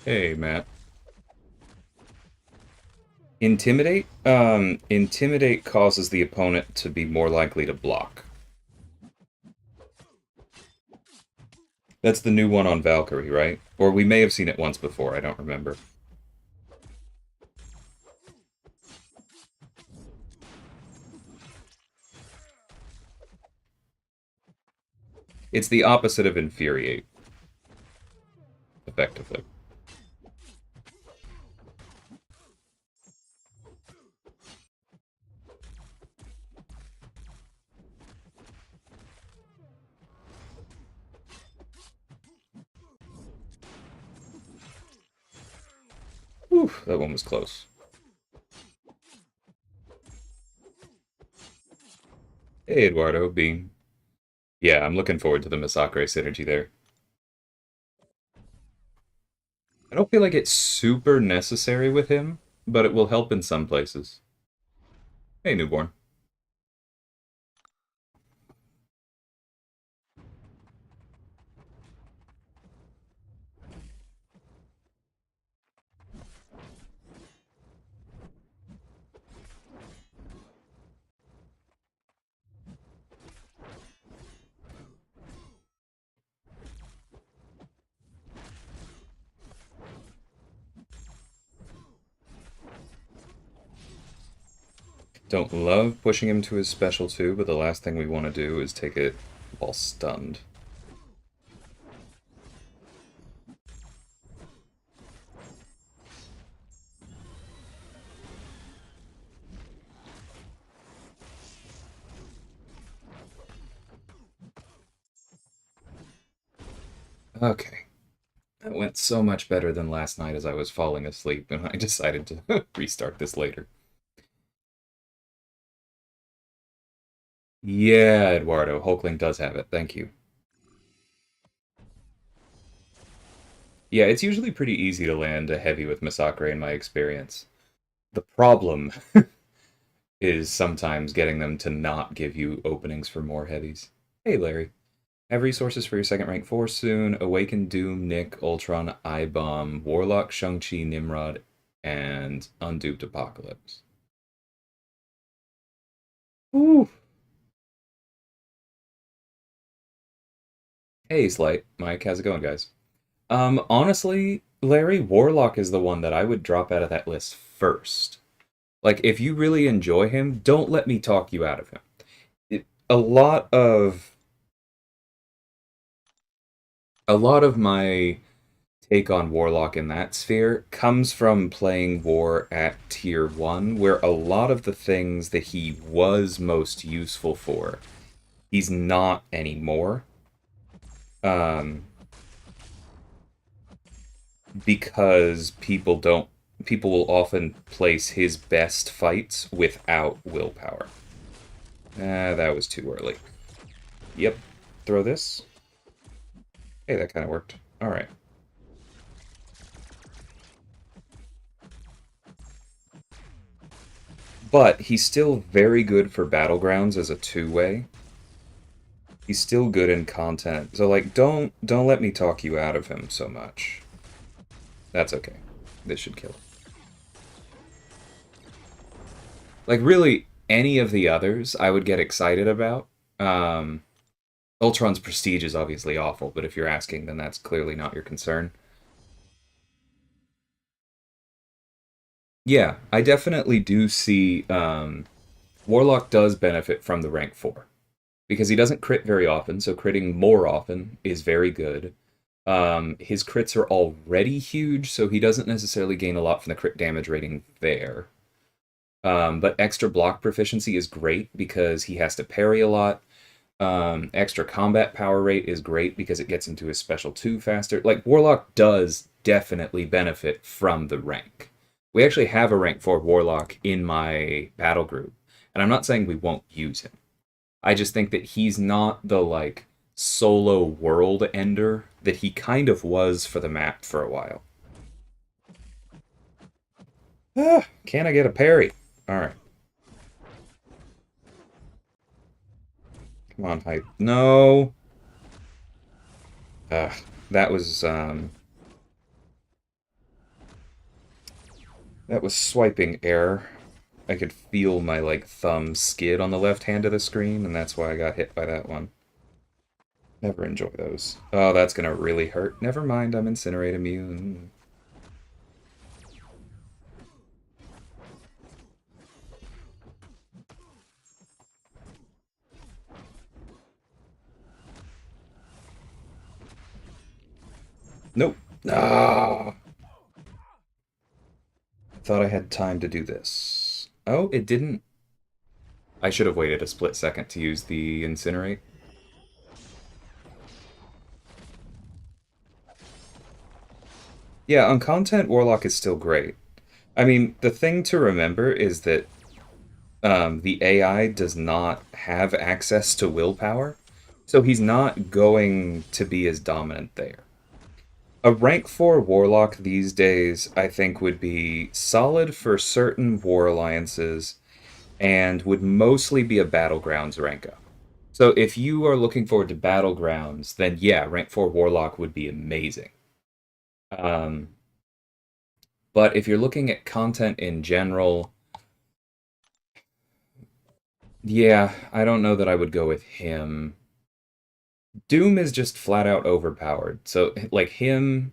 Hey, Matt. Intimidate? Intimidate causes the opponent to be more likely to block. That's the new one on Valkyrie, right? Or we may have seen it once before, I don't remember. It's the opposite of infuriate, effectively. Whew, that one was close. Hey, Eduardo, Bean. Yeah, I'm looking forward to the Masacre synergy there. I don't feel like it's super necessary with him, but it will help in some places. Hey, newborn. Don't love pushing him to his special too, but the last thing we want to do is take it while stunned. Okay. That went so much better than last night as I was falling asleep, and I decided to restart this later. Yeah, Eduardo, Hulkling does have it. Thank you. Yeah, it's usually pretty easy to land a heavy with Masacre in my experience. The problem is sometimes getting them to not give you openings for more heavies. Hey, Larry. Have resources for your second rank 4 soon. Awaken Doom, Nick, Ultron, I-Bomb, Warlock, Shang-Chi, Nimrod, and Unduped Apocalypse. Ooh. Hey, Slight. Mike, how's it going, guys? Honestly, Larry, Warlock is the one that I would drop out of that list first. Like, if you really enjoy him, don't let me talk you out of him. A lot of my take on Warlock in that sphere comes from playing War at tier 1, where a lot of the things that he was most useful for, he's not anymore. Um, because people will often place his best fights without willpower. Ah, that was too early. Yep. Throw this. Hey, that kind of worked. Alright. But he's still very good for Battlegrounds as a two-way. He's still good in content. So like don't let me talk you out of him so much. That's okay. This should kill him. Like really any of the others I would get excited about. Um Ultron's prestige is obviously awful, but if you're asking, then that's clearly not your concern. Yeah, I definitely do see Warlock does benefit from the rank 4. Because he doesn't crit very often, so critting more often is very good. His crits are already huge, so he doesn't necessarily gain a lot from the crit damage rating there. But extra block proficiency is great because he has to parry a lot. Extra combat power rate is great because it gets into his special 2 faster. Like, Warlock does definitely benefit from the rank. We actually have a rank 4 Warlock in my battle group, and I'm not saying we won't use him. I just think that he's not the, like, solo world ender that he kind of was for the map for a while. Ah, can I get a parry? Alright. Come on, hype. No! Ugh, that was, That was swiping error. I could feel my, like, thumb skid on the left hand of the screen, and that's why I got hit by that one. Never enjoy those. Oh, that's gonna really hurt. Never mind, I'm Incinerate immune. Nope. Ah! Thought I had time to do this. Oh, it didn't. I should have waited a split second to use the Incinerate. Yeah, on content, Warlock is still great. I mean, the thing to remember is that the AI does not have access to willpower, so he's not going to be as dominant there. A rank 4 Warlock these days, I think, would be solid for certain war alliances and would mostly be a Battlegrounds rank up. So if you are looking forward to Battlegrounds, then yeah, rank 4 Warlock would be amazing. Um, but if you're looking at content in general, yeah, I don't know that I would go with him. Doom is just flat out overpowered. So, like, him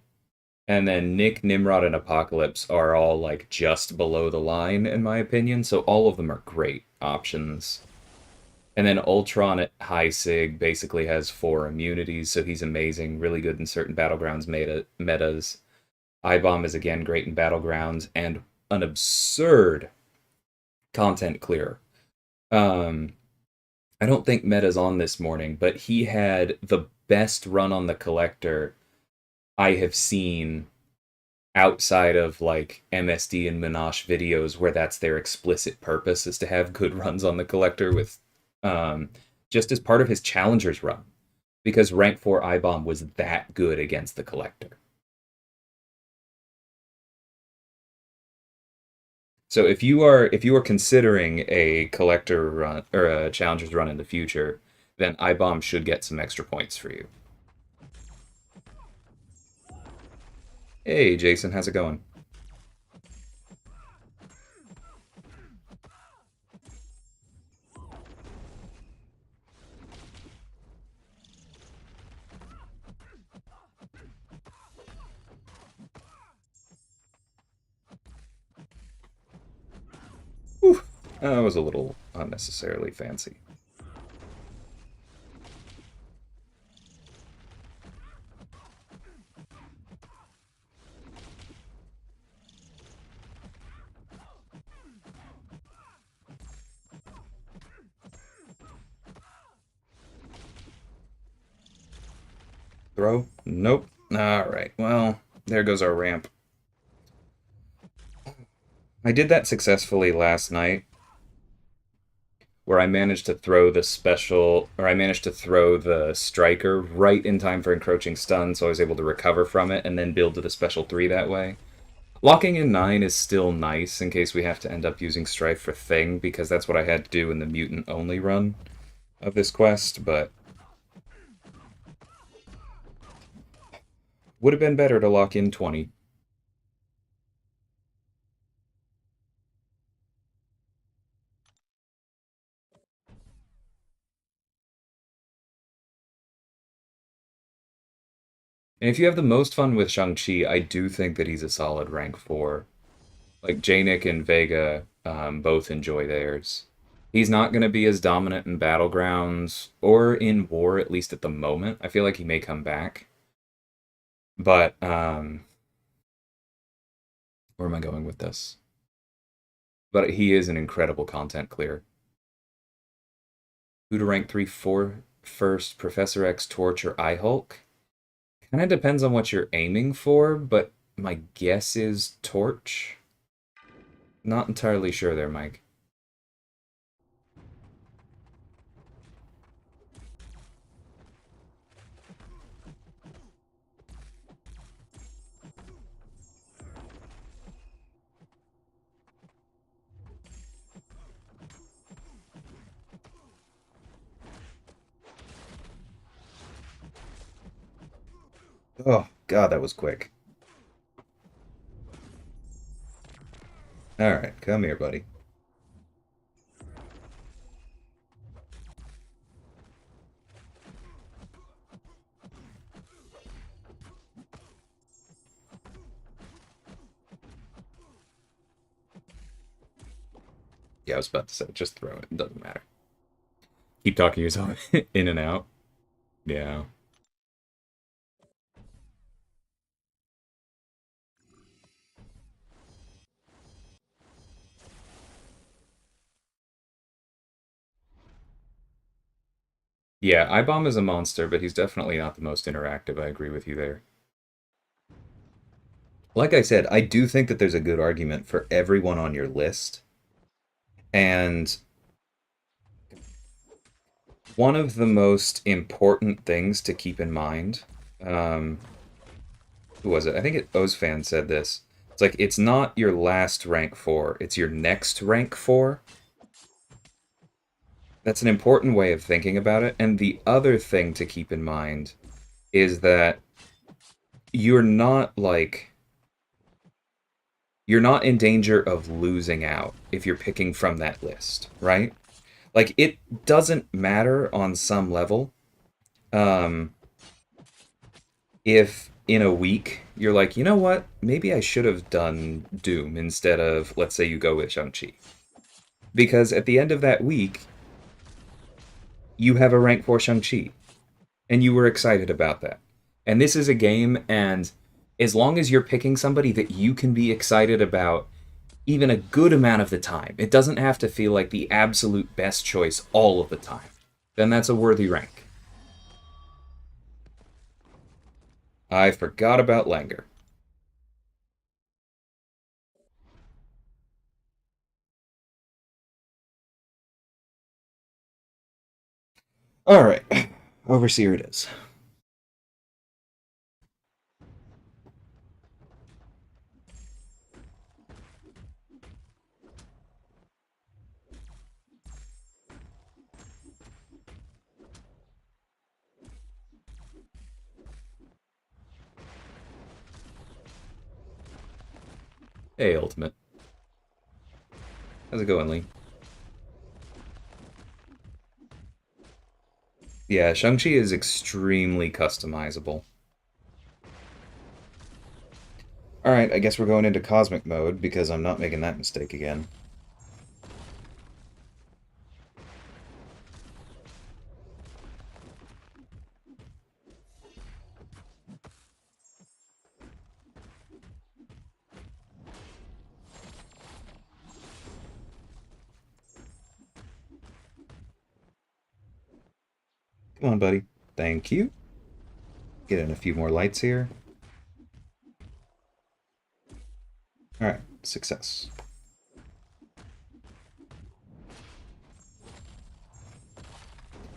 and then Nick, Nimrod, and Apocalypse are all, like, just below the line, in my opinion. So all of them are great options. And then Ultron at high sig basically has 4 immunities, so he's amazing, really good in certain Battlegrounds metas. iBomb is again great in Battlegrounds, and an absurd content clearer. I don't think Meta's on this morning, but he had the best run on the Collector I have seen outside of like MSD and Minash videos where that's their explicit purpose is to have good runs on the Collector with just as part of his Challengers run. Because rank 4 iBomb was that good against the Collector. So if you are considering a Collector run or a Challengers run in the future, then iBomb should get some extra points for you. Hey Jason, how's it going? Whew. That was a little unnecessarily fancy. Throw? Nope. Alright, well, there goes our ramp. I did that successfully last night, where I managed to throw the special, or I managed to throw the striker right in time for encroaching stun, so I was able to recover from it and then build to the special 3 that way. Locking in 9 is still nice in case we have to end up using Strife for Thing, because that's what I had to do in the mutant-only run of this quest, but would have been better to lock in 20. And if you have the most fun with Shang-Chi, I do think that he's a solid rank 4. Like, Janik and Vega both enjoy theirs. He's not going to be as dominant in Battlegrounds, or in War, at least at the moment. I feel like he may come back. But, where am I going with this? But he is an incredible content clear. Who to rank 3, 4 first, Professor X, Torch, or I-Hulk? Kind of depends on what you're aiming for, but my guess is Torch. Not entirely sure there, Mike. Oh, God, that was quick. Alright, come here, buddy. Yeah, I was about to say, just throw it. It doesn't matter. Keep talking yourself in and out. Yeah. Yeah, iBomb is a monster, but he's definitely not the most interactive. I agree with you there. Like I said, I do think that there's a good argument for everyone on your list. And one of the most important things to keep in mind, um, who was it? I think Ozfan said this. It's like, it's not your last rank 4, it's your next rank 4. That's an important way of thinking about it. And the other thing to keep in mind is that you're not like you're not in danger of losing out if you're picking from that list, right? Like it doesn't matter on some level. Um if in a week you're like, you know what, maybe I should have done Doom instead of, let's say you go with Shang-Chi. Because at the end of that week, you have a rank 4 Shang-Chi. And you were excited about that. And this is a game, and as long as you're picking somebody that you can be excited about even a good amount of the time, it doesn't have to feel like the absolute best choice all of the time, then that's a worthy rank. I forgot about Langer. Alright, Overseer it is. Hey, Ultimate. How's it going, Lee? Yeah, Shang-Chi is extremely customizable. Alright, I guess we're going into Cosmic mode, because I'm not making that mistake again. Come on, buddy. Thank you. Get in a few more lights here. Alright, success.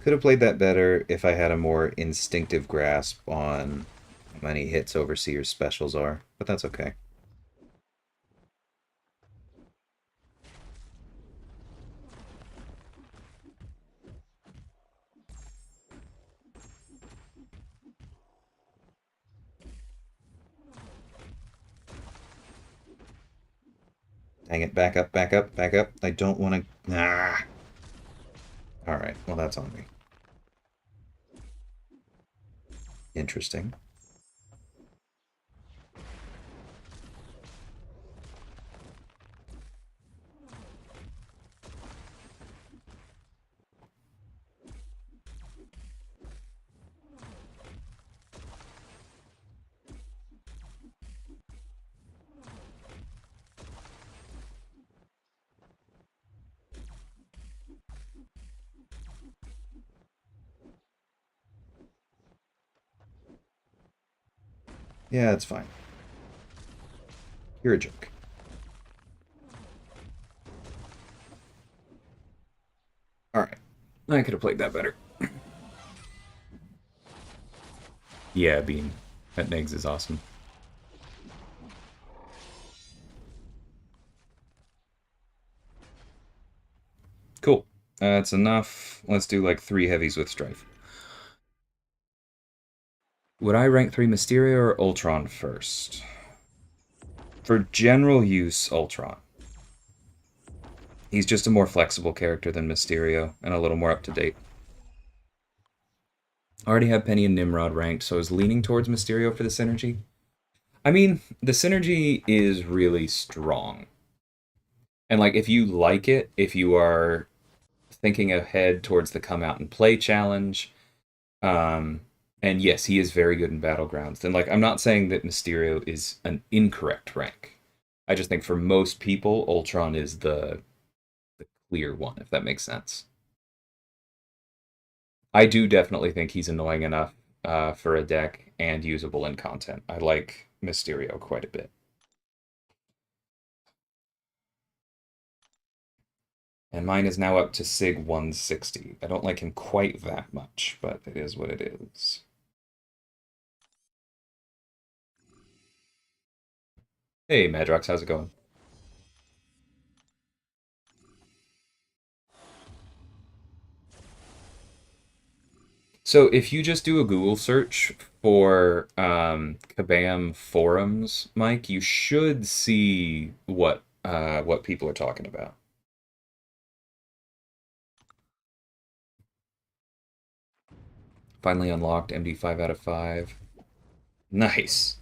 Could have played that better if I had a more instinctive grasp on how many hits Overseer's specials are, but that's okay. Dang it, back up, back up, back up. I don't want to... Ah! Alright, well that's on me. Interesting. Yeah, it's fine. You're a joke. Alright. I could have played that better. Yeah, Beam. That Negs is awesome. Cool. That's enough. Let's do like 3 heavies with Strife. Would I rank 3 Mysterio or Ultron first? For general use, Ultron. He's just a more flexible character than Mysterio and a little more up to date. I already have Penny and Nimrod ranked, so I was leaning towards Mysterio for the synergy. I mean, the synergy is really strong. And like if you like it, if you are thinking ahead towards the come out and play challenge, um, and yes, he is very good in Battlegrounds. Then like I'm not saying that Mysterio is an incorrect rank. I just think for most people, Ultron is the clear one, if that makes sense. I do definitely think he's annoying enough for a deck and usable in content. I like Mysterio quite a bit. And mine is now up to Sig 160. I don't like him quite that much, but it is what it is. Hey, Madrox, how's it going? So if you just do a Google search for Kabam forums, Mike, you should see what people are talking about. Finally unlocked MD 5 out of 5. Nice.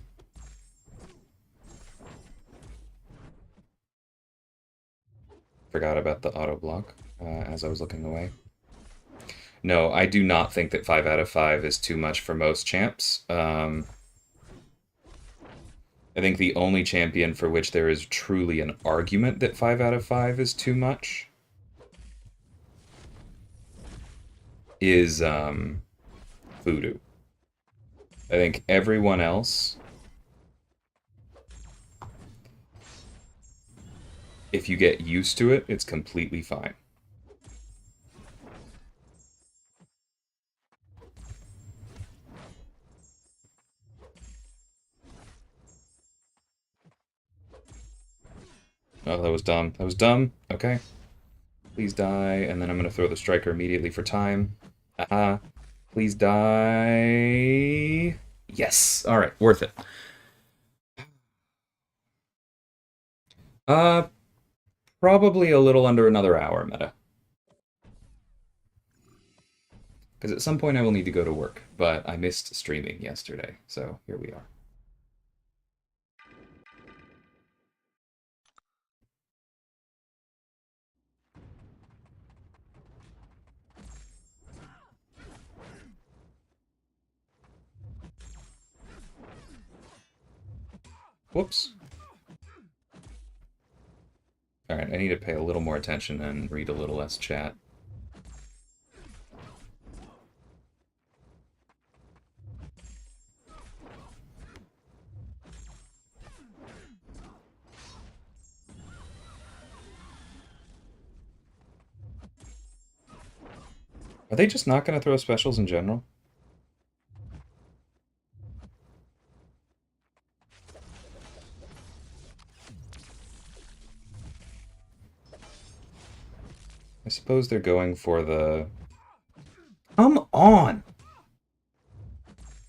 Forgot about the auto block as I was looking away. No, I do not think that 5 out of 5 is too much for most champs. I think the only champion for which there is truly an argument that 5 out of 5 is too much is Voodoo. I think everyone else, if you get used to it, it's completely fine. Oh, that was dumb. That was dumb. Okay. Please die, and then I'm going to throw the striker immediately for time. Aha. Please die. Yes. All right. Worth it. Uh, Probably a little under another hour, Meta. Because at some point I will need to go to work, but I missed streaming yesterday, so here we are. Whoops. Alright, I need to pay a little more attention and read a little less chat. Are they just not going to throw specials in general? I suppose they're going for the... Come on!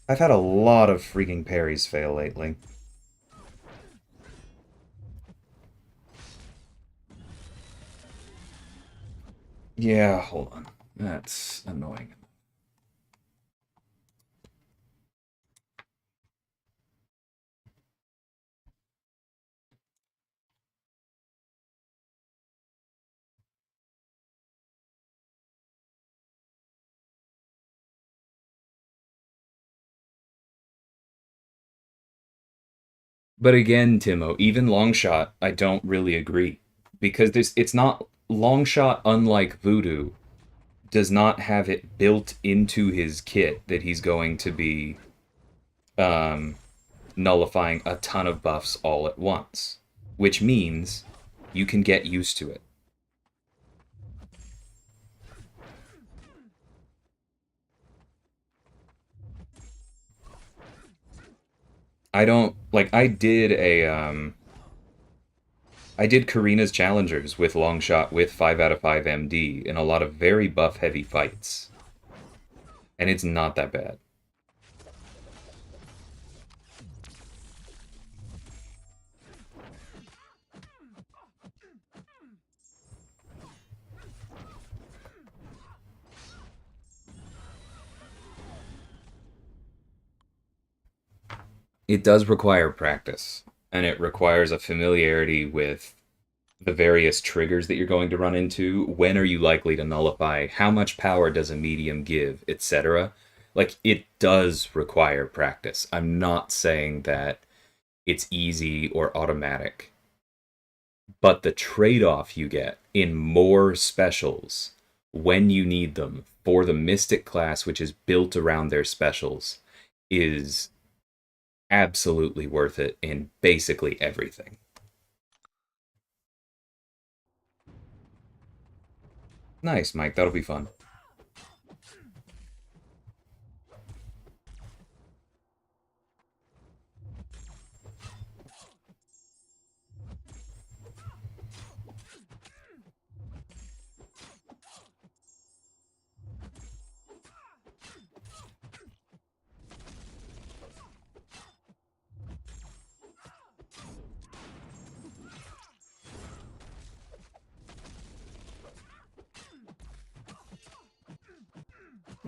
I've had a lot of freaking parries fail lately. Yeah, hold on. That's annoying. But again, Timo, even Longshot, I don't really agree. Because it's not... Longshot, unlike Voodoo, does not have it built into his kit that he's going to be um, nullifying a ton of buffs all at once, which means you can get used to it. I don't like I did Karina's challengers with Longshot with 5 out of 5 MD in a lot of very buff heavy fights. And it's not that bad. It does require practice, and it requires a familiarity with the various triggers that you're going to run into. When are you likely to nullify? How much power does a medium give, etc. Like, it does require practice. I'm not saying that it's easy or automatic, but the trade-off you get in more specials when you need them for the Mystic class, which is built around their specials, is absolutely worth it in basically everything. Nice, Mike. That'll be fun.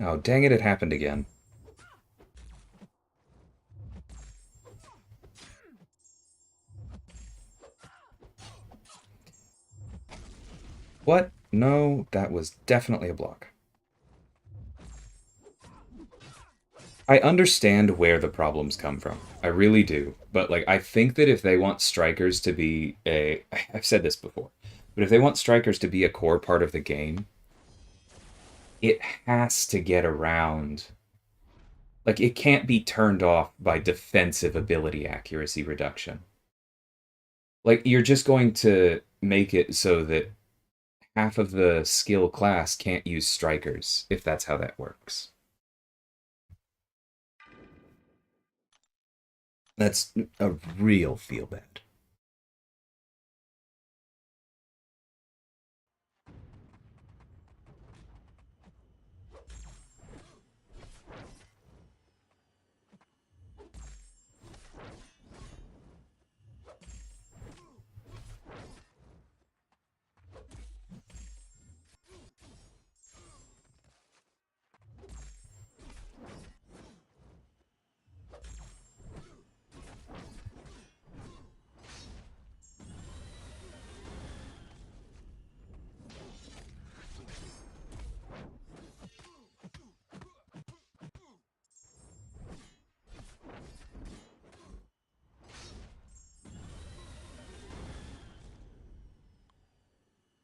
Oh, dang it, it happened again. What? No, that was definitely a block. I understand where the problems come from. I really do. But, like, I think that if they want strikers to be a... I've said this before. But if they want strikers to be a core part of the game, it has to get around... Like, it can't be turned off by defensive ability accuracy reduction. Like, you're just going to make it so that half of the skill class can't use strikers, if that's how that works. That's a real feel bad.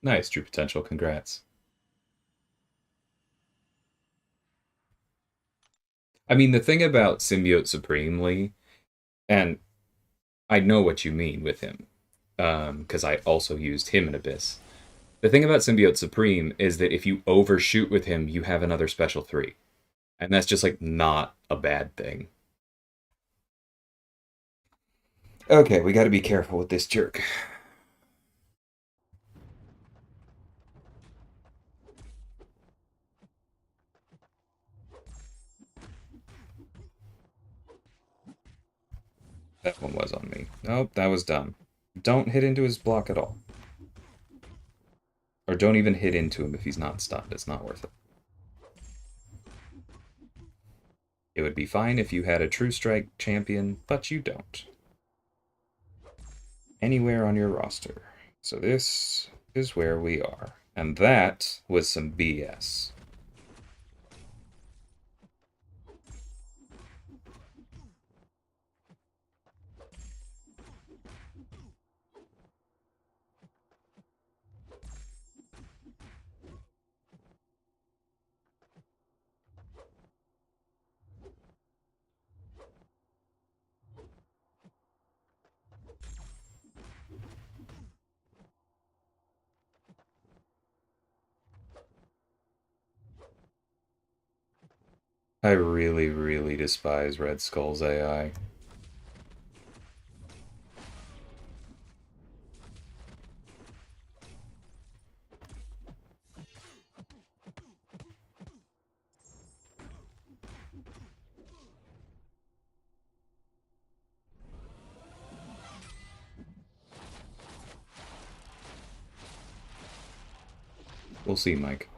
Nice, True Potential, congrats. I mean, the thing about Symbiote Supremely, and I know what you mean with him, because I also used him in Abyss. The thing about Symbiote Supreme is that if you overshoot with him, you have another special 3. And that's just, like, not a bad thing. Okay, we gotta be careful with this jerk. That one was on me. Nope, that was dumb. Don't hit into his block at all. Or don't even hit into him if he's not stunned. It's not worth it. It would be fine if you had a True Strike champion, but you don't. Anywhere on your roster. So this is where we are. And that was some BS. I really, really despise Red Skull's AI. We'll see, Mike.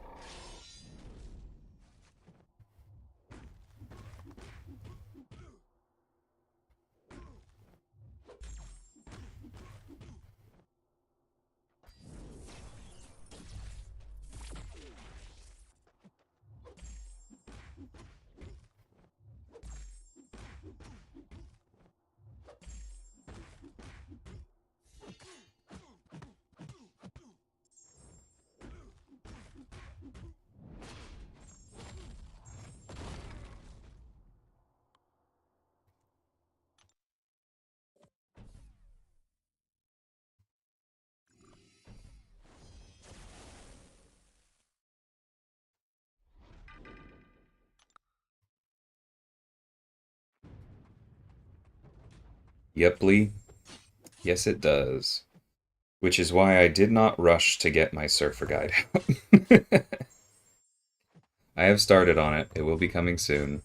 Yep, Lee. Yes, it does. Which is why I did not rush to get my surfer guide out. I have started on it. It will be coming soon.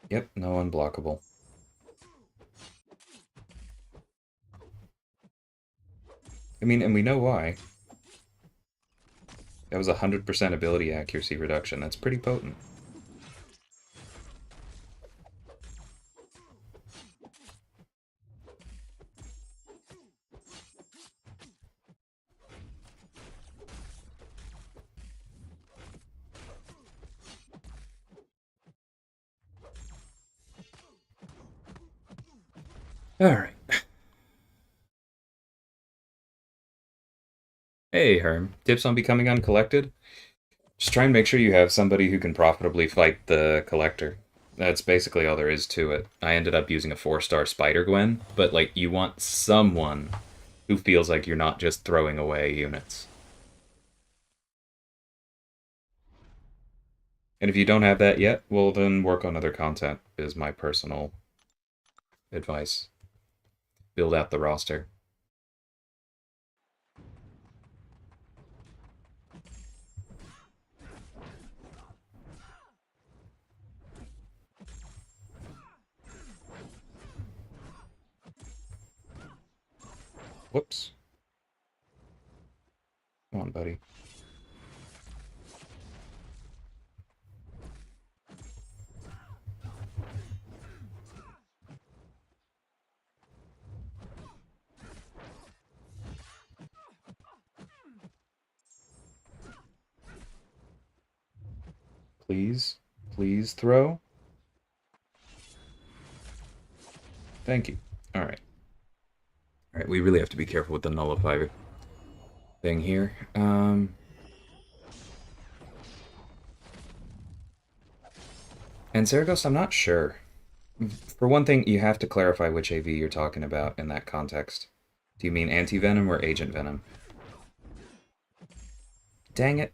Yep, no unblockable. I mean, and we know why. That was 100% ability accuracy reduction. That's pretty potent. Alright. Hey, Herm. Tips on becoming uncollected? Just try and make sure you have somebody who can profitably fight the collector. That's basically all there is to it. I ended up using a 4-star Spider Gwen, but like you want someone who feels like you're not just throwing away units. And if you don't have that yet, well then work on other content is my personal advice. Build out the roster. Whoops. Come on, buddy. Please, please throw. Thank you. Alright. Alright, we really have to be careful with the nullifier thing here. And Zeragos, I'm not sure. For one thing, you have to clarify which AV you're talking about in that context. Do you mean anti-venom or agent venom? Dang it.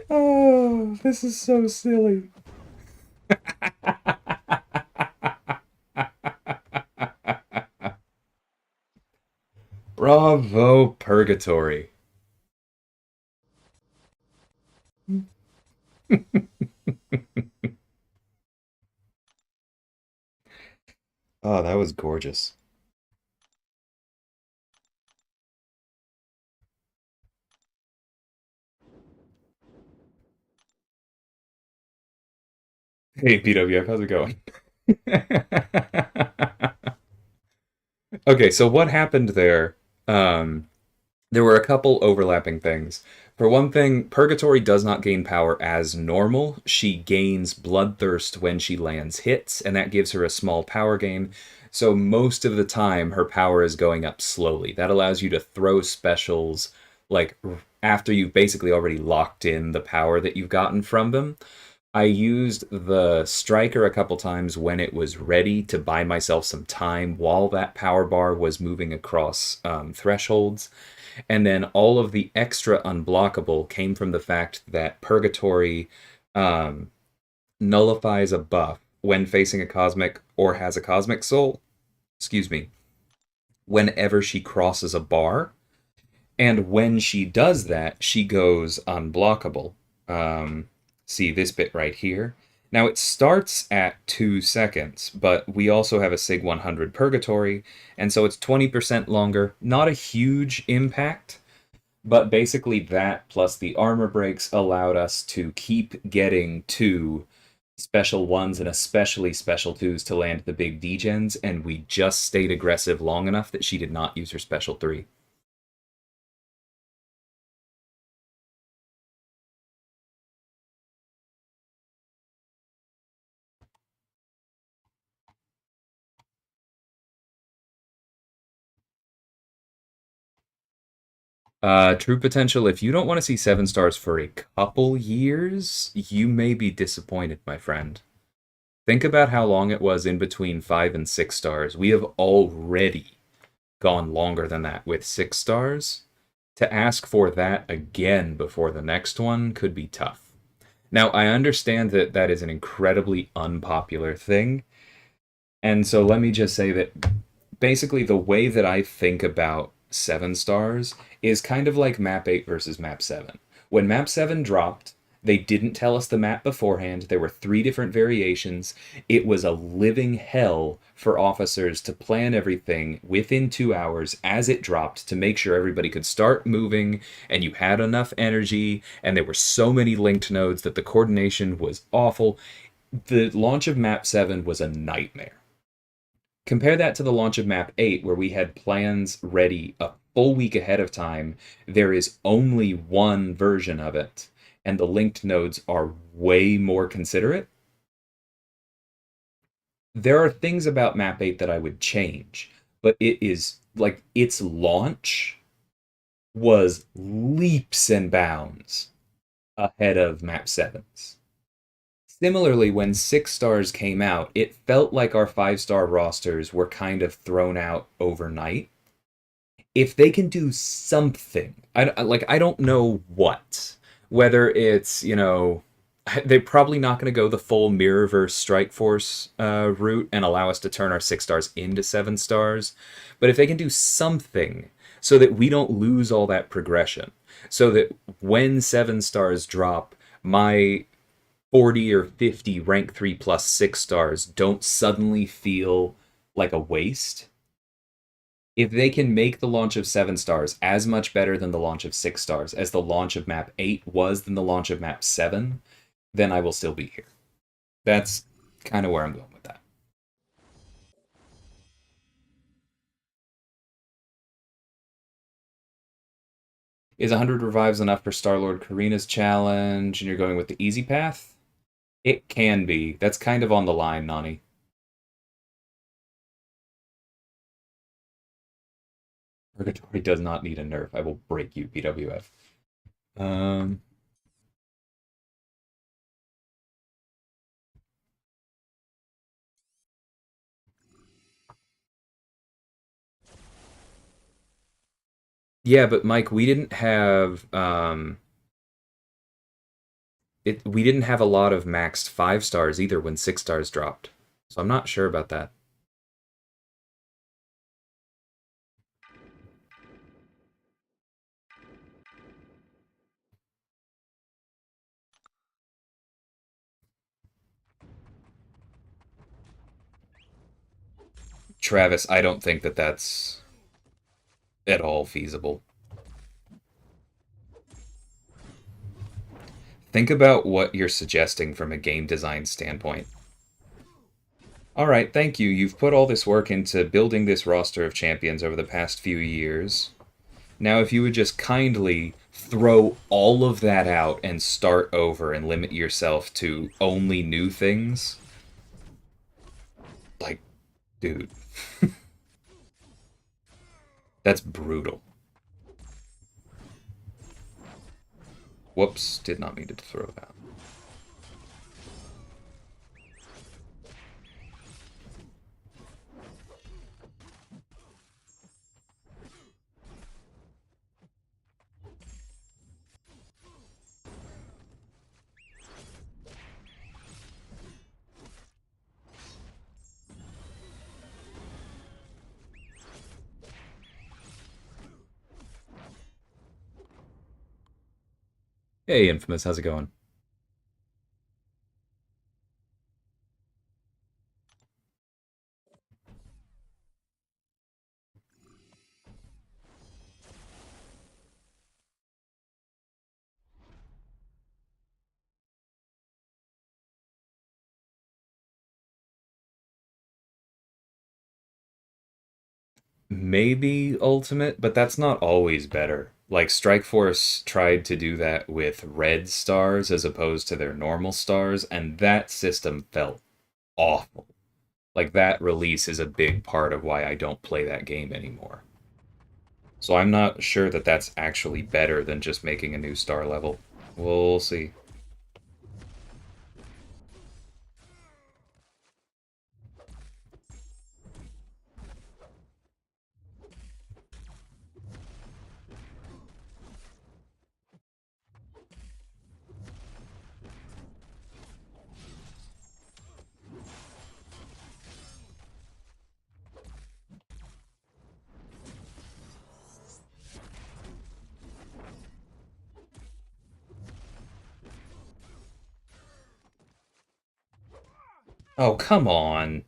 Oh, this is so silly. Bravo, Purgatory. Oh, that was gorgeous. Hey, PWF, how's it going? Okay, so what happened there? Um, there were a couple overlapping things. For one thing, Purgatory does not gain power as normal. She gains Bloodthirst when she lands hits, and that gives her a small power gain. So most of the time, her power is going up slowly. That allows you to throw specials like after you've basically already locked in the power that you've gotten from them. I used the striker a couple times when it was ready to buy myself some time while that power bar was moving across thresholds. And then all of the extra unblockable came from the fact that Purgatory um, nullifies a buff when facing a cosmic or has a cosmic soul, excuse me, whenever she crosses a bar. And when she does that, she goes unblockable. See this bit right here. Now it starts at 2 seconds, but we also have a SIG 100 Purgatory, and so it's 20% longer. Not a huge impact, But basically, that plus the armor breaks allowed us to keep getting to special ones and especially special twos to land the big degens, and we just stayed aggressive long enough that she did not use her special three. True potential. If you don't want to see 7 stars for a couple years, you may be disappointed, my friend. Think about how long it was in between 5 and 6 stars. We have already gone longer than that with 6 stars. To ask for that again before the next one could be tough. Now, I understand that that is an incredibly unpopular thing. And so let me just say that basically the way that I think about 7 stars is kind of like map 8 versus map 7. When map 7 dropped, they didn't tell us the map beforehand. There were 3 different variations. It was a living hell for officers to plan everything within 2 hours as it dropped to make sure everybody could start moving and you had enough energy. And there were so many linked nodes that the coordination was awful. The launch of map 7 was a nightmare. Compare that to the launch of map 8, where we had plans ready a full week ahead of time. There is only one version of it, and the linked nodes are way more considerate. There are things about map 8 that I would change, but it is like its launch was leaps and bounds ahead of map 7's. Similarly, when 6 stars came out, it felt like our 5 star rosters were kind of thrown out overnight. If they can do something, I don't know what, whether it's they're probably not going to go the full Mirrorverse Strike Force route and allow us to turn our 6 stars into 7 stars. But if they can do something so that we don't lose all that progression, so that when 7 stars drop, my 40 or 50 rank 3 plus 6 stars don't suddenly feel like a waste. If they can make the launch of 7 stars as much better than the launch of 6 stars as the launch of map 8 was than the launch of map 7, then I will still be here. That's kind of where I'm going with that. Is 100 revives enough for Star Lord Karina's challenge and you're going with the easy path? It can be. That's kind of on the line, Nani. Purgatory does not need a nerf. I will break you, PWF. Um, yeah, but Mike, we didn't have a lot of maxed 5 stars either when 6 stars dropped. So I'm not sure about that. Travis, I don't think that that's at all feasible. Think about what you're suggesting from a game design standpoint. All right, thank you. You've put all this work into building this roster of champions over the past few years. Now, if you would just kindly throw all of that out and start over and limit yourself to only new things, like, dude, that's brutal. Whoops, did not mean to throw that. Hey, Infamous, how's it going? Maybe Ultimate, but that's not always better. Like Strike Force tried to do that with red stars as opposed to their normal stars, and that system felt awful. Like that release is a big part of why I don't play that game anymore. So I'm not sure that that's actually better than just making a new star level. We'll see. Oh, come on.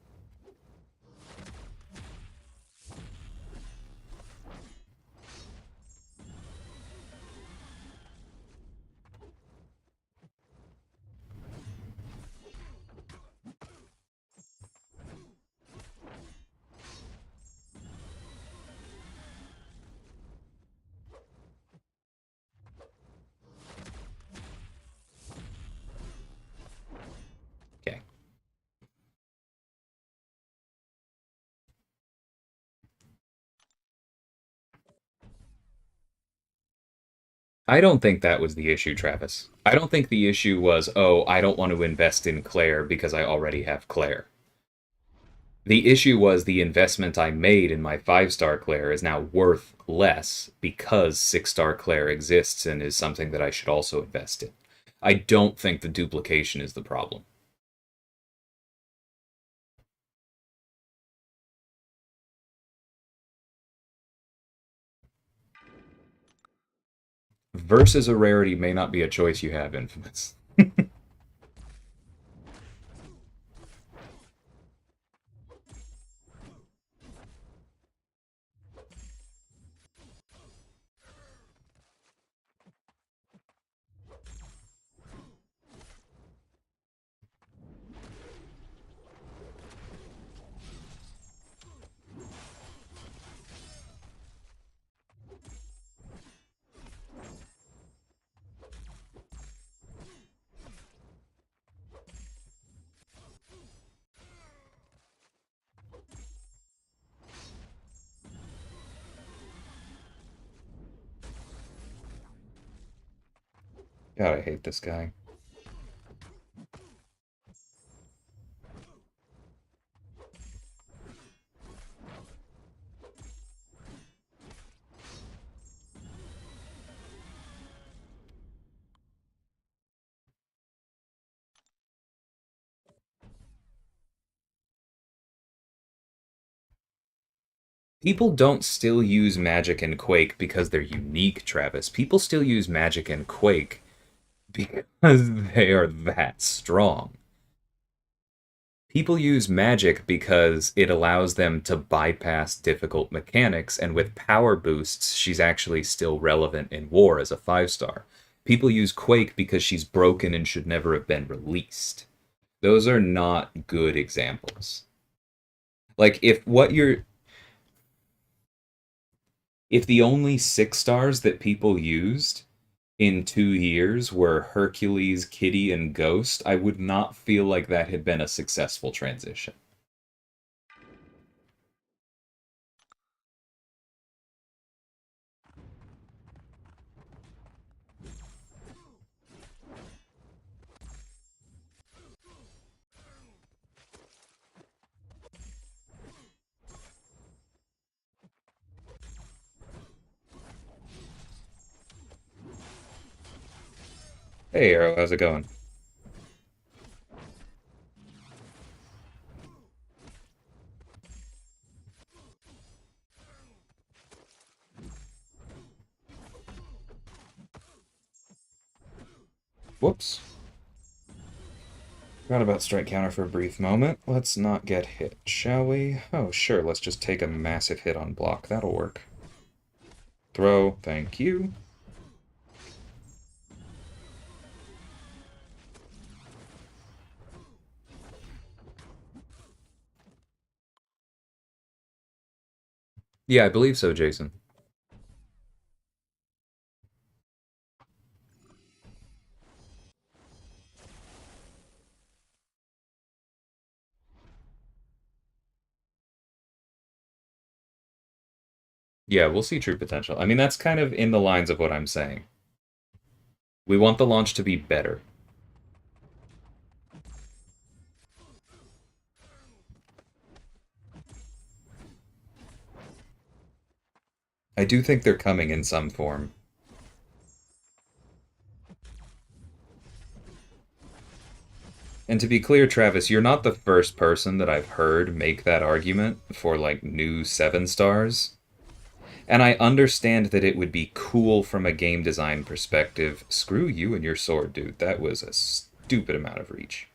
Okay. I don't think that was the issue, Travis. I don't think the issue was, oh, I don't want to invest in Claire because I already have Claire. The issue was the investment I made in my 5-star Claire is now worth less because 6-star Claire exists and is something that I should also invest in. I don't think the duplication is the problem. Versus a rarity may not be a choice you have, Infamous. God, I hate this guy. People don't still use Magic and Quake because they're unique, Travis. People still use Magic and Quake because they are that strong. People use magic because it allows them to bypass difficult mechanics, and with power boosts, she's actually still relevant in war as a 5-star. People use Quake because she's broken and should never have been released. Those are not good examples. Like, if the only 6-stars that people used in 2 years were Hercules, Kitty, and Ghost, I would not feel like that had been a successful transition. Hey, Arrow, how's it going? Whoops. Forgot about strike counter for a brief moment. Let's not get hit, shall we? Oh, sure, let's just take a massive hit on block. That'll work. Throw, thank you. Yeah, I believe so, Jason. Yeah, we'll see true potential. I mean, that's kind of in the lines of what I'm saying. We want the launch to be better. I do think they're coming in some form. And to be clear, Travis, you're not the first person that I've heard make that argument for like new 7 stars. And I understand that it would be cool from a game design perspective. Screw you and your sword, dude. That was a stupid amount of reach.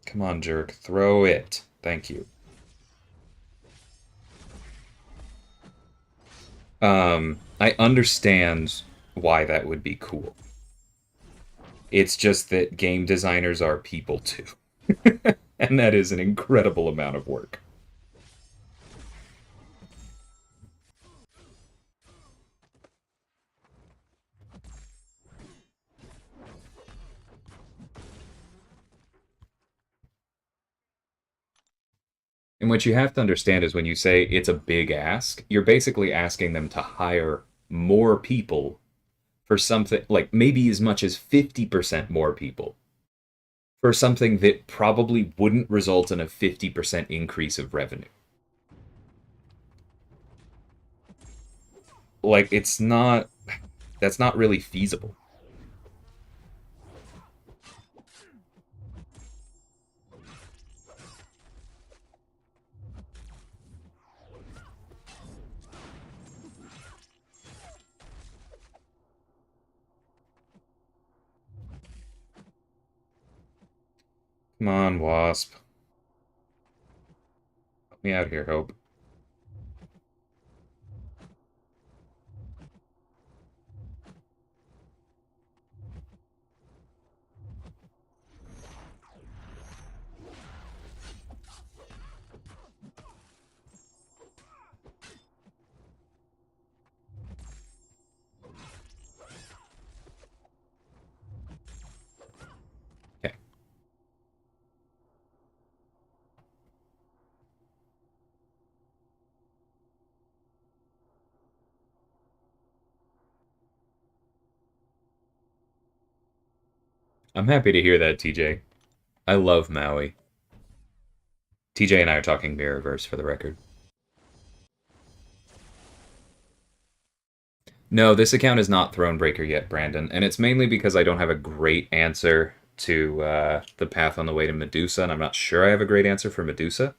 Come on, jerk. Throw it. Thank you. I understand why that would be cool. It's just that game designers are people too. And that is an incredible amount of work. And what you have to understand is when you say it's a big ask, you're basically asking them to hire more people for something like maybe as much as 50% more people for something that probably wouldn't result in a 50% increase of revenue. Like, it's not, that's not really feasible. Come on, Wasp. Help me out here, Hope. Okay. I'm happy to hear that, TJ. I love Maui. TJ and I are talking Mirrorverse for the record. No, this account is not Thronebreaker yet, Brandon, and it's mainly because I don't have a great answer to the path on the way to Medusa, and I'm not sure I have a great answer for Medusa.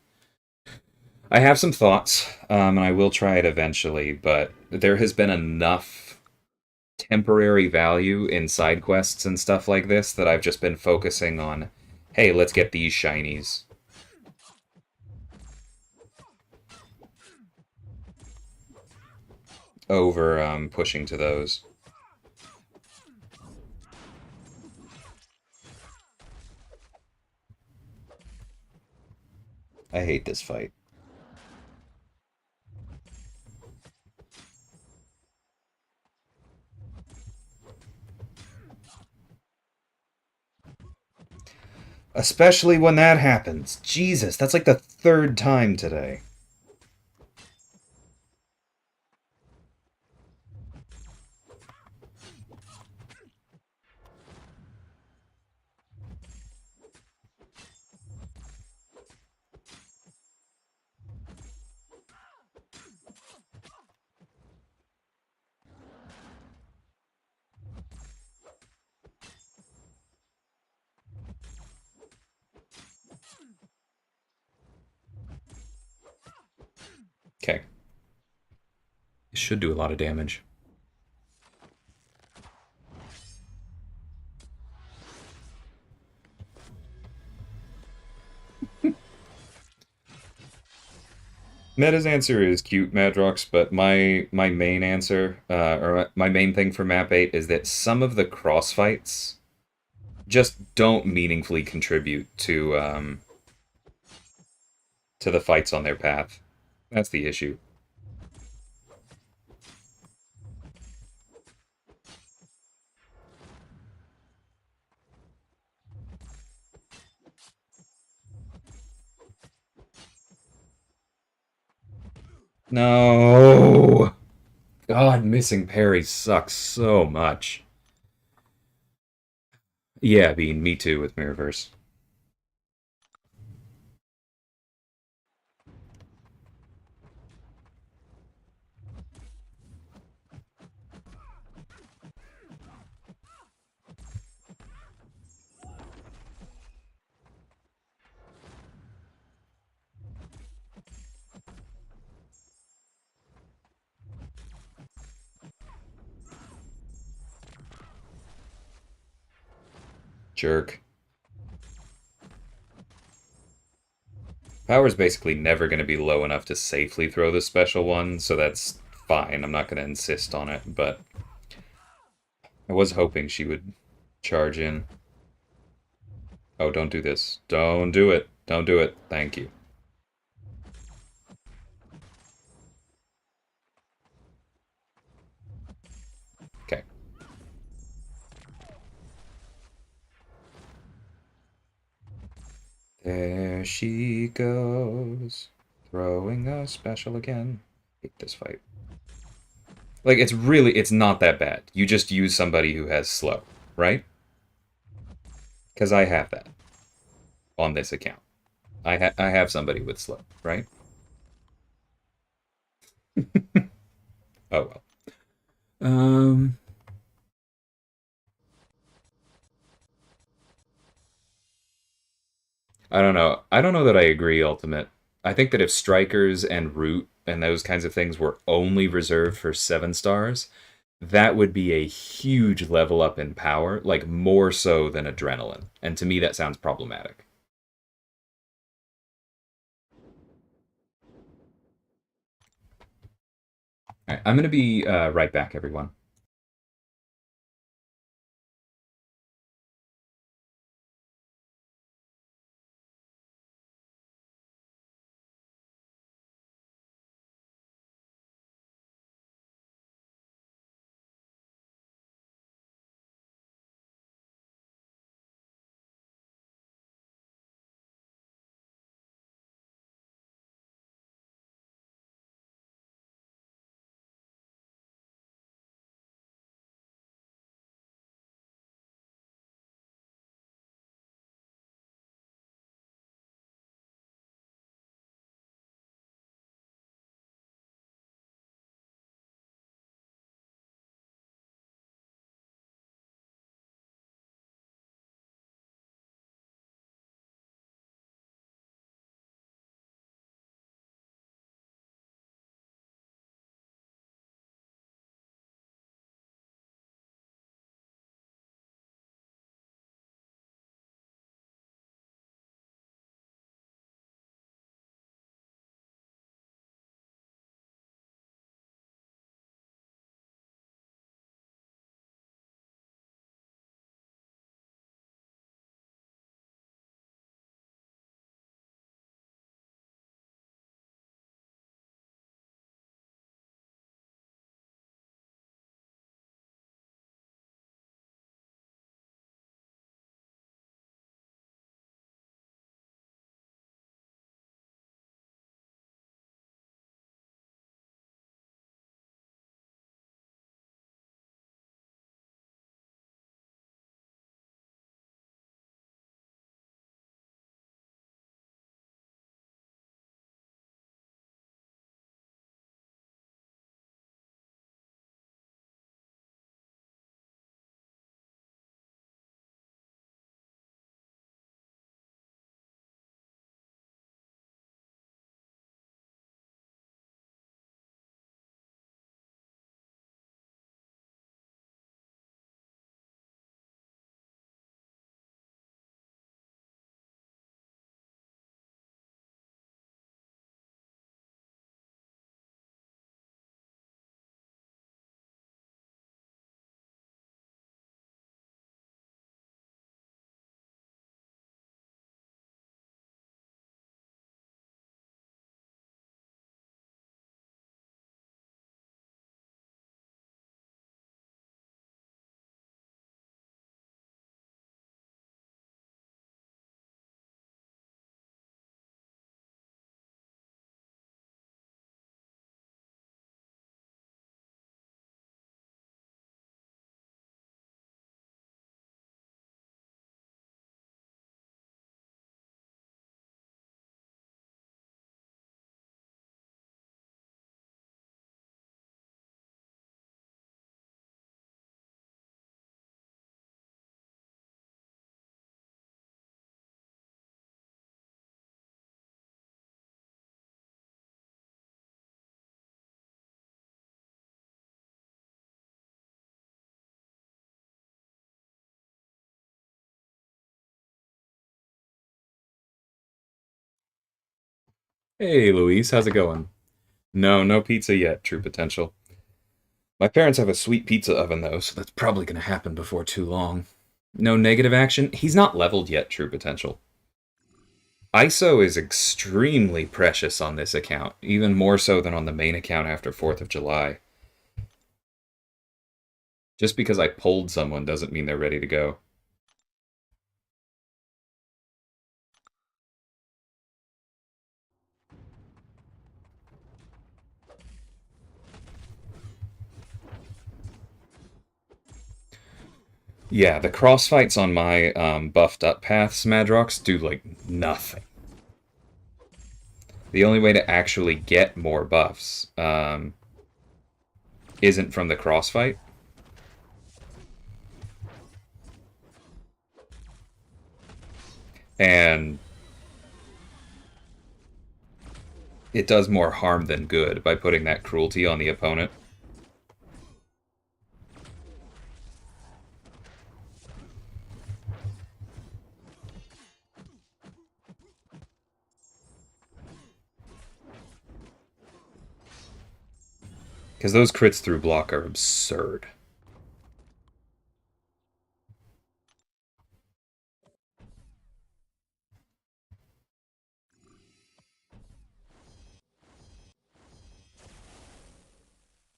I have some thoughts, and I will try it eventually, but there has been enough temporary value in side quests and stuff like this that I've just been focusing on, hey, let's get these shinies. Over pushing to those. I hate this fight. Especially when that happens. Jesus, that's like the 3rd time today. Okay. It should do a lot of damage. Meta's answer is cute, Madrox, but my main answer, or my main thing for map 8 is that some of the crossfights just don't meaningfully contribute to to the fights on their path. That's the issue. No! God, missing parry sucks so much. Yeah, Bean, me too with Mirrorverse. Jerk. Power's basically never going to be low enough to safely throw the special one, so that's fine. I'm not going to insist on it, but I was hoping she would charge in. Oh, don't do this. Don't do it. Don't do it. Thank you. Okay. There she goes. Throwing a special again. Hate this fight. Like, it's not that bad. You just use somebody who has slow, right? Because I have that on this account. I have somebody with slow, right? Oh well. Um, I don't know. I don't know that I agree, Ultimate. I think that if strikers and root and those kinds of things were only reserved for 7 stars, that would be a huge level up in power, like more so than adrenaline. And to me, that sounds problematic. All right, I'm going to be right back, everyone. Hey, Luis, how's it going? No, no pizza yet, True Potential. My parents have a sweet pizza oven, though, so that's probably going to happen before too long. No negative action? He's not leveled yet, True Potential. ISO is extremely precious on this account, even more so than on the main account after 4th of July. Just because I pulled someone doesn't mean they're ready to go. Yeah, the crossfights on my buffed up paths, Madrox, do like nothing. The only way to actually get more buffs isn't from the crossfight. And it does more harm than good by putting that cruelty on the opponent. Because those crits through block are absurd.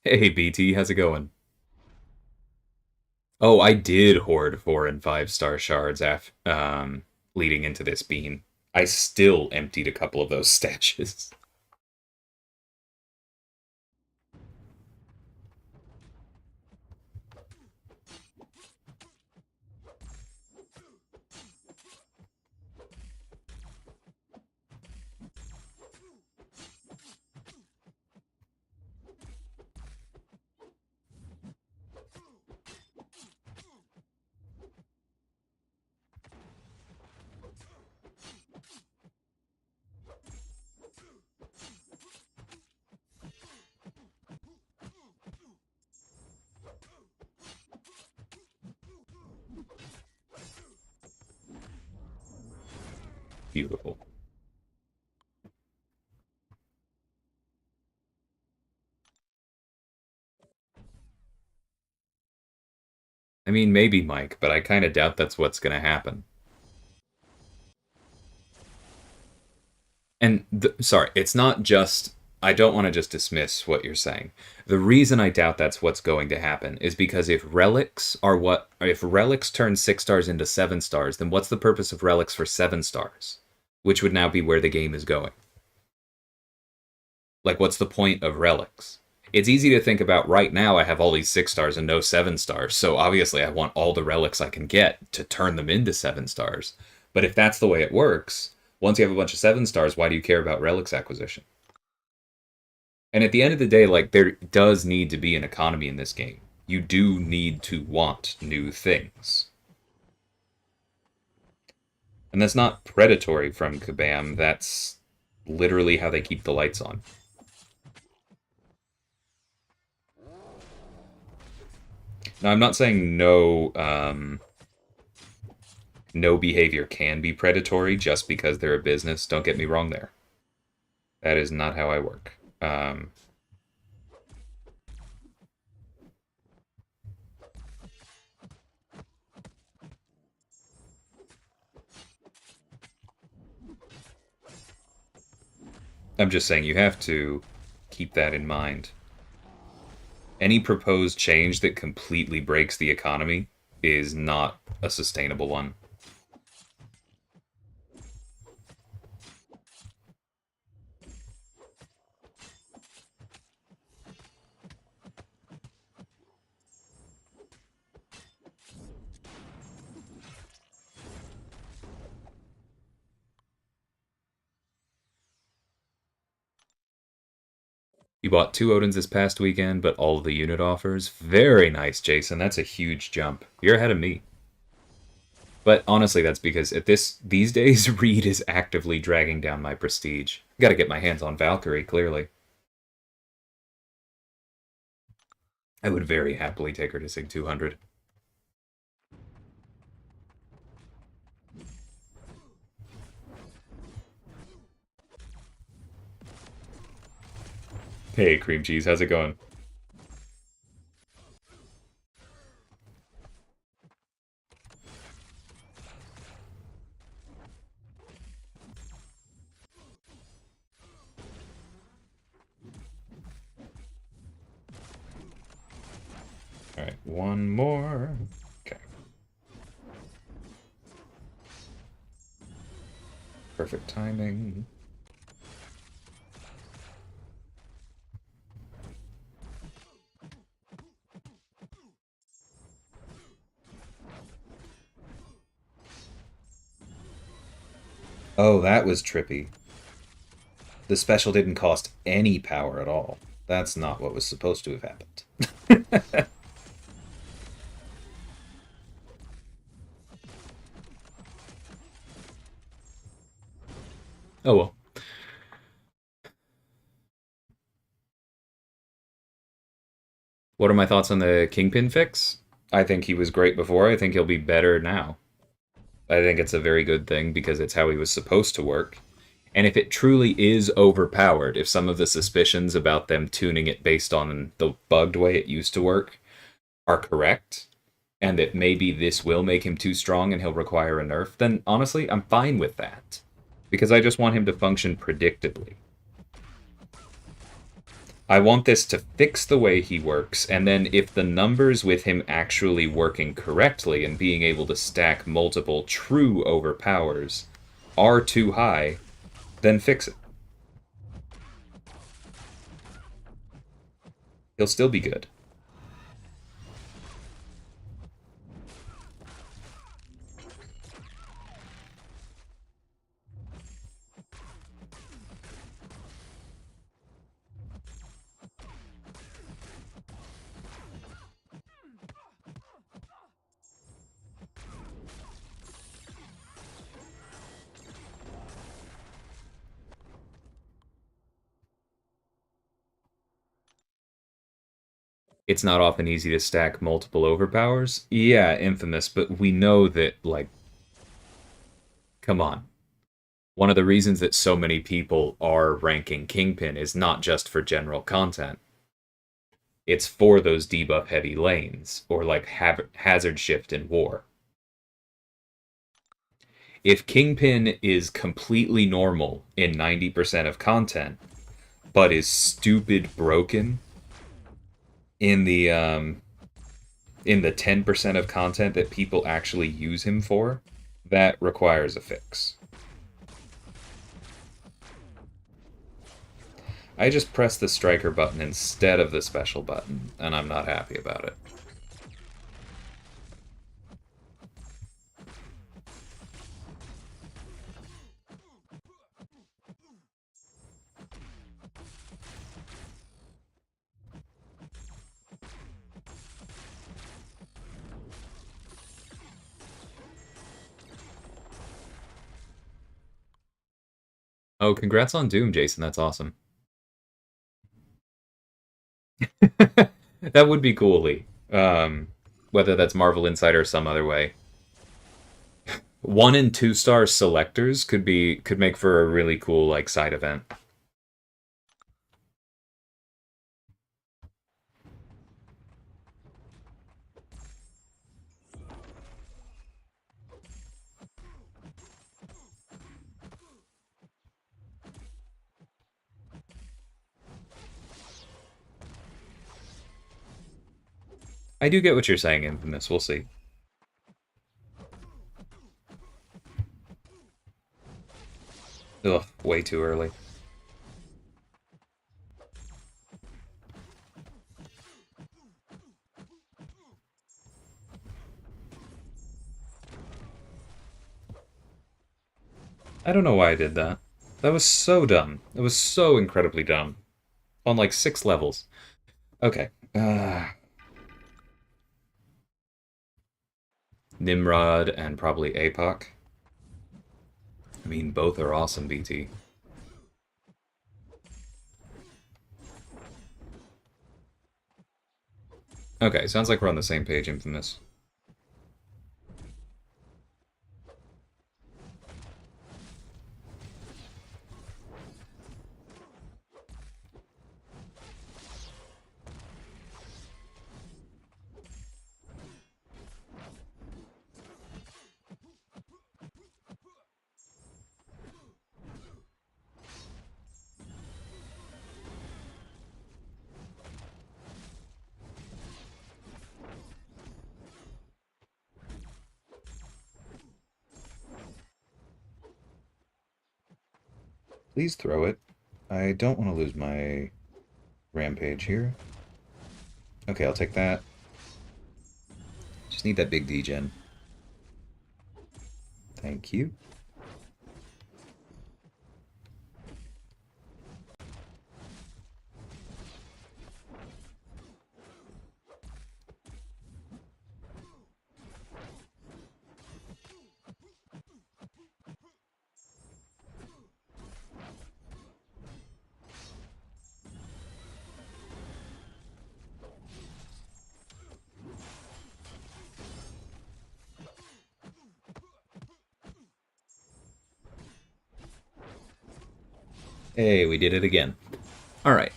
Hey, BT, how's it going? Oh, I did hoard 4 and 5-star shards leading into this bean. I still emptied a couple of those stashes. Beautiful. I mean, maybe, Mike, but I kind of doubt that's what's going to happen. And sorry, it's not just. I don't want to just dismiss what you're saying. The reason I doubt that's what's going to happen is because if relics turn 6 stars into 7 stars, then what's the purpose of relics for 7 stars? Which would now be where the game is going. Like, what's the point of relics? It's easy to think about right now I have all these 6 stars and no 7 stars, so obviously I want all the relics I can get to turn them into 7 stars. But if that's the way it works, once you have a bunch of 7 stars, why do you care about relics acquisition? And at the end of the day, like, there does need to be an economy in this game. You do need to want new things. And that's not predatory from Kabam, that's literally how they keep the lights on. Now, I'm not saying no behavior can be predatory just because they're a business. Don't get me wrong there. That is not how I work. I'm just saying you have to keep that in mind. Any proposed change that completely breaks the economy is not a sustainable one. You bought 2 Odins this past weekend, but all of the unit offers. Very nice, Jason. That's a huge jump. You're ahead of me. But honestly, that's because these days, Reed is actively dragging down my prestige. Got to get my hands on Valkyrie, clearly. I would very happily take her to Sig 200. Hey, cream cheese, how's it going? Alright, one more. Okay. Perfect timing. Oh, that was trippy. The special didn't cost any power at all. That's not what was supposed to have happened. Oh well. What are my thoughts on the Kingpin fix? I think he was great before. I think he'll be better now. I think it's a very good thing because it's how he was supposed to work. And if it truly is overpowered, if some of the suspicions about them tuning it based on the bugged way it used to work are correct, and that maybe this will make him too strong and he'll require a nerf, then honestly, I'm fine with that. Because I just want him to function predictably. I want this to fix the way he works, and then if the numbers with him actually working correctly and being able to stack multiple true overpowers are too high, then fix it. He'll still be good. It's not often easy to stack multiple overpowers. Yeah, infamous, but we know that, like, come on. One of the reasons that so many people are ranking Kingpin is not just for general content. It's for those debuff heavy lanes, or like hazard shift in war. If Kingpin is completely normal in 90% of content, but is stupid broken in the 10% of content that people actually use him for, that requires a fix. I just pressed the striker button instead of the special button, and I'm not happy about it. Oh, congrats on Doom, Jason. That's awesome. That would be cool, Lee. Whether that's Marvel Insider or some other way. 1 and 2 star selectors could make for a really cool like side event. I do get what you're saying, Infamous. We'll see. Ugh, way too early. I don't know why I did that. That was so dumb. It was so incredibly dumb. On like 6 levels. Okay. Nimrod and probably APOC. I mean, both are awesome, BT. Okay, sounds like we're on the same page, Infamous. Please throw it. I don't want to lose my rampage here. Okay, I'll take that. Just need that big degen. Thank you. Hey, we did it again. Alright,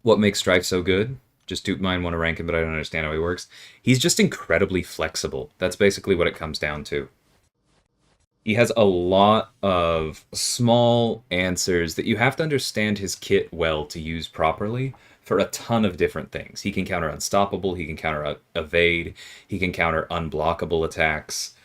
what makes Strife so good? Just Duke Mine want to rank him, but I don't understand how he works. He's just incredibly flexible. That's basically what it comes down to. He has a lot of small answers that you have to understand his kit well to use properly for a ton of different things. He can counter Unstoppable, he can counter Evade, he can counter unblockable attacks.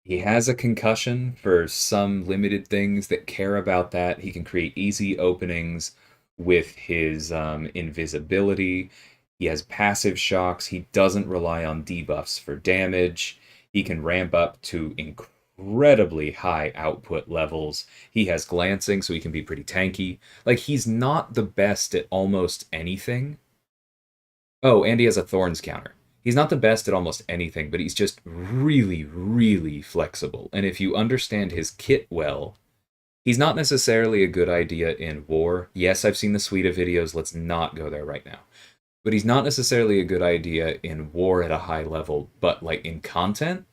He has a concussion for some limited things that care about that. He can create easy openings with his invisibility. He has passive shocks. He doesn't rely on debuffs for damage. He can ramp up to incredibly high output levels. He has glancing, so he can be pretty tanky. Like, he's not the best at almost anything. Oh, and he has a Thorns counter. He's not the best at almost anything, but he's just really, really flexible. And if you understand his kit well, he's not necessarily a good idea in war. Yes, I've seen the suite of videos. Let's not go there right now. But he's not necessarily a good idea in war at a high level. But like in content,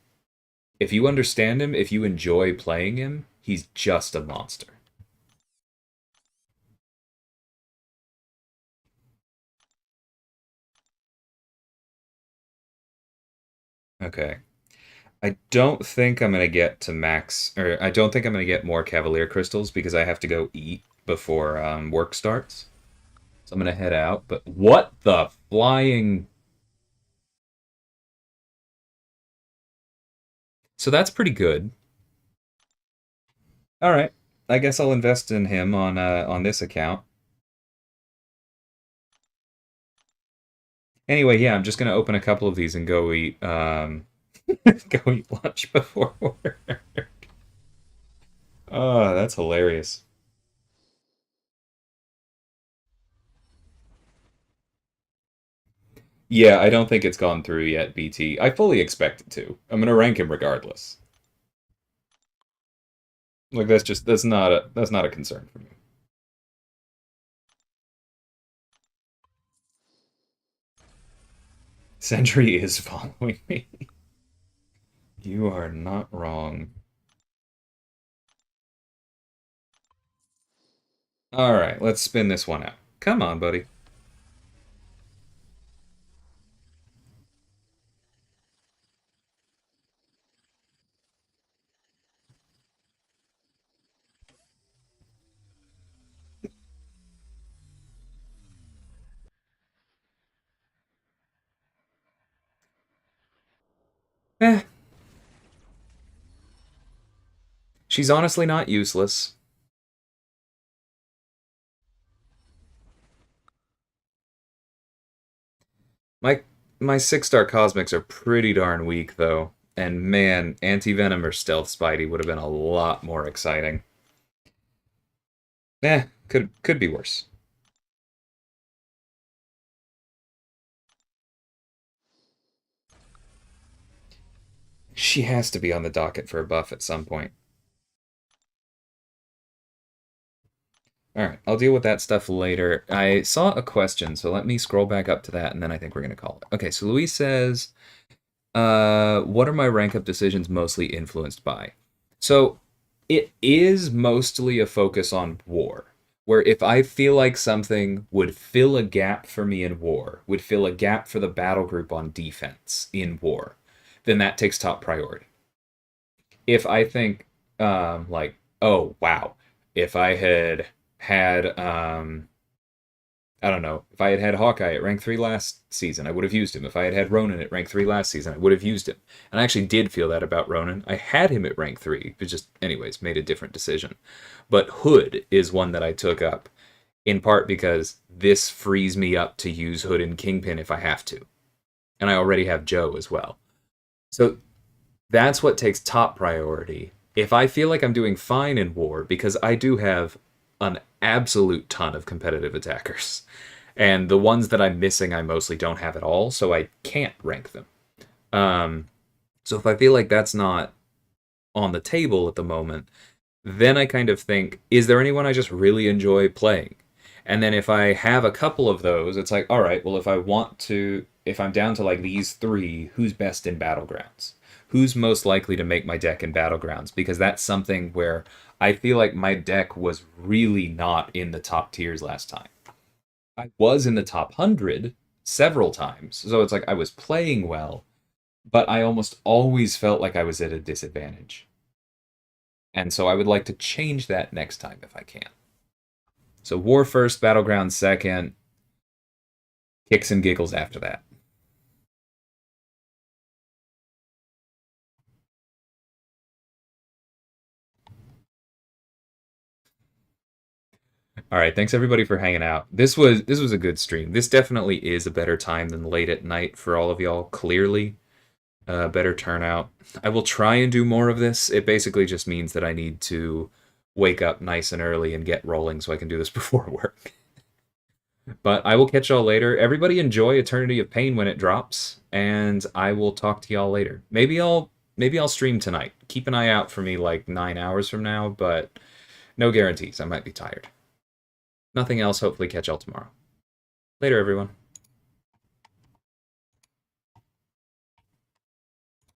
if you understand him, if you enjoy playing him, he's just a monster. Okay. I don't think I'm gonna get to max, or I don't think I'm gonna get more Cavalier crystals because I have to go eat before work starts. So I'm gonna head out. But what the flying? So that's pretty good. All right, I guess I'll invest in him on this account. Anyway, yeah, I'm just gonna open a couple of these and go eat go eat lunch before work. Oh, that's hilarious. Yeah, I don't think it's gone through yet, BT. I fully expect it to. I'm gonna rank him regardless. Like that's not a concern for me. Sentry is following me. You are not wrong. All right, let's spin this one out. Come on, buddy. Eh, she's honestly not useless. My my 6-star cosmics are pretty darn weak though. And man, anti-venom or stealth Spidey would have been a lot more exciting. Could be worse. She has to be on the docket for a buff at some point. Alright, I'll deal with that stuff later. I saw a question, so let me scroll back up to that, and then I think we're going to call it. Okay, so Louise says, what are my rank up decisions mostly influenced by? So, it is mostly a focus on war, where if I feel like something would fill a gap for me in war, would fill a gap for the battle group on defense in war, then that takes top priority. If I think, like, oh, wow, if I had I don't know. If I had had Hawkeye at rank 3 last season, I would have used him. If I had had Ronan at rank 3 last season, I would have used him. And I actually did feel that about Ronan. I had him at rank 3, but just, anyways, made a different decision. But Hood is one that I took up, in part because this frees me up to use Hood and Kingpin if I have to. And I already have Joe as well. So that's what takes top priority. If I feel like I'm doing fine in war, because I do have an absolute ton of competitive attackers, and the ones that I'm missing, I mostly don't have at all, so I can't rank them. So if I feel like that's not on the table at the moment, then I kind of think, is there anyone I just really enjoy playing? And then if I have a couple of those, it's like, all right, well, if I'm down to like these three, who's best in Battlegrounds? Who's most likely to make my deck in Battlegrounds? Because that's something where I feel like my deck was really not in the top tiers last time. I was in the top 100 several times, so it's like I was playing well, but I almost always felt like I was at a disadvantage. And so I would like to change that next time if I can. So War first, Battleground second, kicks and giggles after that. All right, thanks everybody for hanging out. This was a good stream. This definitely is a better time than late at night for all of y'all. Clearly, better turnout. I will try and do more of this. It basically just means that I need to wake up nice and early and get rolling so I can do this before work. But I will catch y'all later. Everybody enjoy Eternity of Pain when it drops, and I will talk to y'all later. Maybe I'll stream tonight. Keep an eye out for me like 9 hours from now, but no guarantees. I might be tired. Nothing else. Hopefully catch y'all tomorrow. Later, everyone.